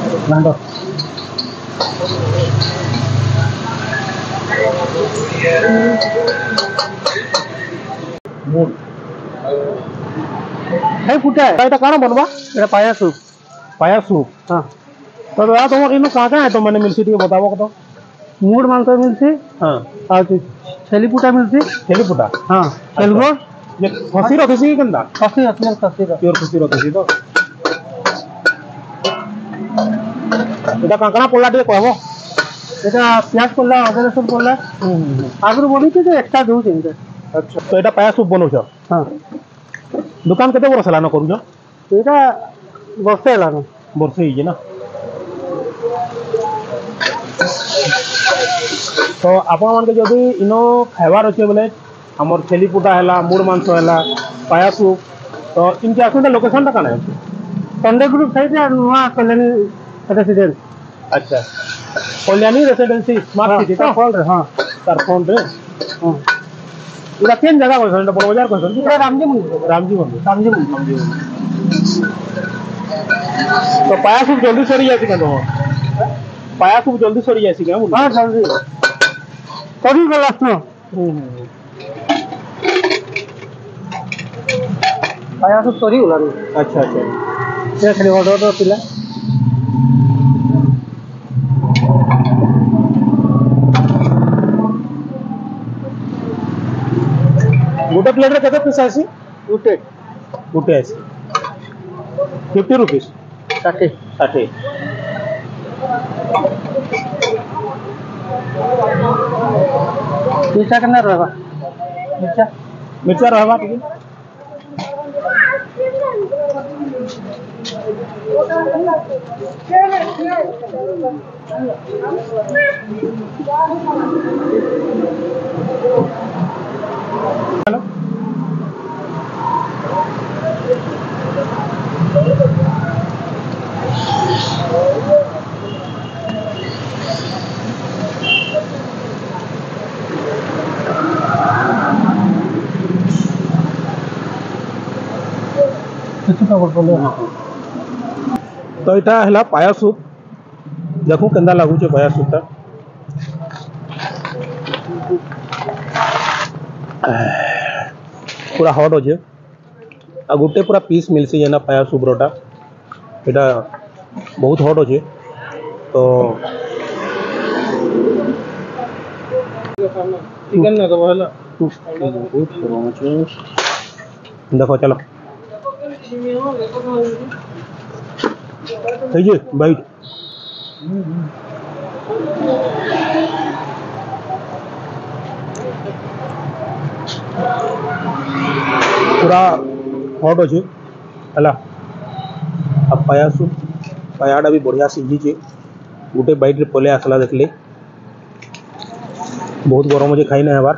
grinder है फुटा है एटा काना बनबा एटा पाया सूप हां तो दादा तुम इनो का है तो मैंने मिलसी टिके बताबो तो मूड मांस मिलसी हां आ छेली पुटा मिलसी छेली पुटा हां छेलगो ये खसी रखसी केनदा खसी प्योर खसी रखसी तो एटा काकना पडला टिके कहबो एटा प्याज पडला अदरक लहसुन पडला आगु बोली कि एक्स्ट्रा दउ चिंता अच्छा तो एटा पाया सूप बनौ छ हां दुकान केते बरस लानो करू छ एटा वर्षे लानो वर्षे ही ना तो आपण मान के जदी इनो खाइबार अछि बोले हमर छेली पुटा हैला मूड मांस हैला पाया सूप तो इनके आसुंडा लोकेशन ता काना है संडे ग्रुप साइड या नुआ कल्याणी रेसिडेंस अच्छा कल्याणी रेसिडेंसी स्मार्ट सिटी तो फॉल रे हां सर फोन रे हां इला केन जगह को संडे बड़ बाजार को संडे रामजी मंदिर तो पाया सूप जल्दी सरी जासी का तो पाया खूब जल्दी सरी जासी क्या हां जल्दी सरी गलास न पाया खूब सरी होला अच्छा ये खाली ऑर्डर तो पिला गोटे प्लेट रे केते पीस आसी गोटे आसी 50 रुपीस 60 मिर्चा केना रहबा मिर्चा रहबा ठीक हेलो तो यहाँ है पाया सूप देखो केंदा लगुच पाया सूपटा पूरा हॉट अच्छे आ गोटे पूरा पीस मिलसी जेना पाया सूप रोटा यहाँ बहुत हॉट अच्छे तो चिकन ना दबा हला बहुत गरम अच्छे देखो चलो बाइट पूरा हॉट अच्छे है अब पाया सूप पायाटा भी बढ़िया सीझी गोटे बाइट पले आसला देखले बहुत गरम अच्छे खाई ना हबार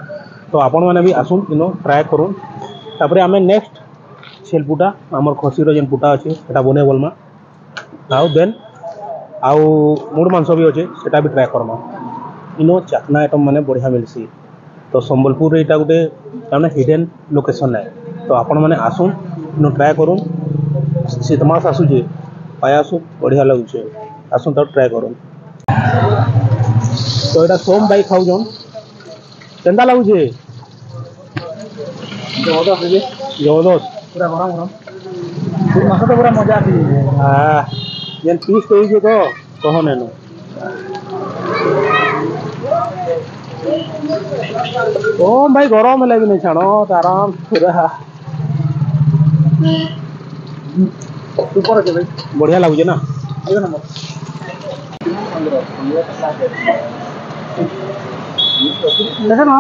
तो आपण मैंने भी आसुन इनो ट्राए करूँ तापर आम नेक्स्ट छेलपुटा आमर खसीर जेन पुटा अच्छे सेटा बने बोलमा आउ देन आउ मूड मांस भी अच्छे सेटा भी ट्राए करमा इनो चाकना आइटम माने बढ़िया मिलसी तो संबलपुर यहाँ गोटे मैंने हिडन लोकेशन है तो आपण मैंने आसुन इनो ट्राए करूँ शीत मास आसूचे पाया सूप बढ़िया लगुचे आसुन तो ट्राए करूँ तो यहाँ सोम भाई खाऊन केंदा लगुचे जबरदस्त पूरा गरम मास तो पूरा मजा आसी हाँ जेन पीस कही तो कह नेनु ओ भाई गरम लगे नहीं छाड़ आराम पूरा सुपर अच्छे भाई बढ़िया लगुचे ना एक नंबर देखो ना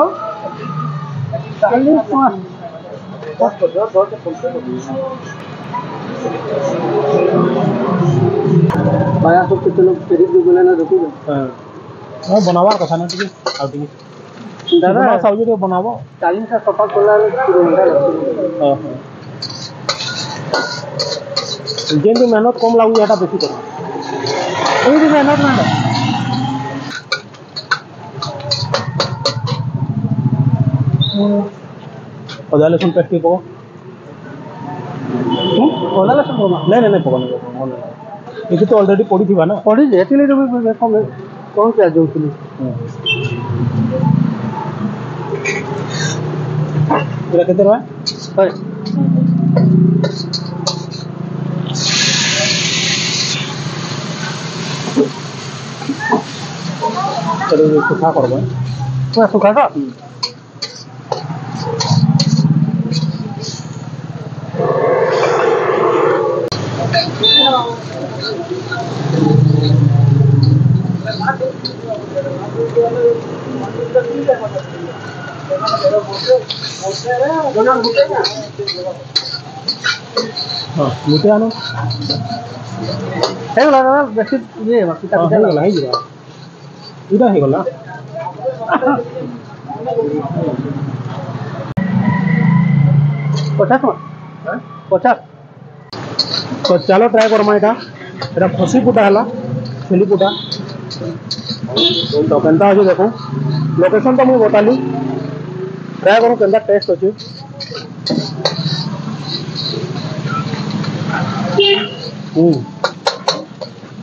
पाया सब के लोग फेरी दे बोले ना देखो हां बनावा कथा ना ठीक आ ठीक दादा साउजी के बनावो 40 से सफा कोला किलोमीटर हां जेन भी मेहनत कम लागू एटा बेसी कर ओई भी मेहनत ना अदा लहसुन पेस्ट पको अदा लहसुन नहीं पको ये तो ऑलरेडी पड़ी थी ना पड़ी जेतिले कौन प्याज जोतली ये कितने रहा है चलो ये सुखा करबो पूरा सुखा का हां मुते आनो है वाला बेसी ये बाकी है गला है जीवा इदा है गला 50 तो चलो ट्राई करमा एटा एटा खसी पुटा हला छेली पुटा तो केनता अछि देखो लोकेशन तो मुझे बताली ट्राई करो केनता टेस्ट अछि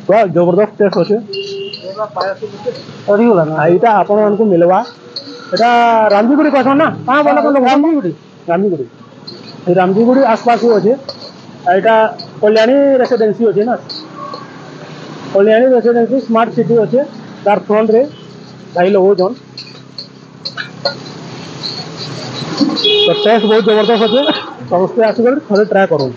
वाह जबरदस्त टेस्ट अछि और ही वाला ना एटा आपण मानकु मिलवा एटा रामजीगुड़ी कहछन ना कहां बोला कोन रामजीगुड़ी रामजीगुड़ी रामजीगुड़ी आसपास ही अछि एटा कल्याणी रेसिडेंसी अछि ना कल्याणी रेसिडेंसी स्मार्ट सिटी अछि तार फ्रंट रे भाई लोग जन तो टेस्ट बहुत जबरदस्त अछि समस्त आसी कर थोड़े ट्राई करो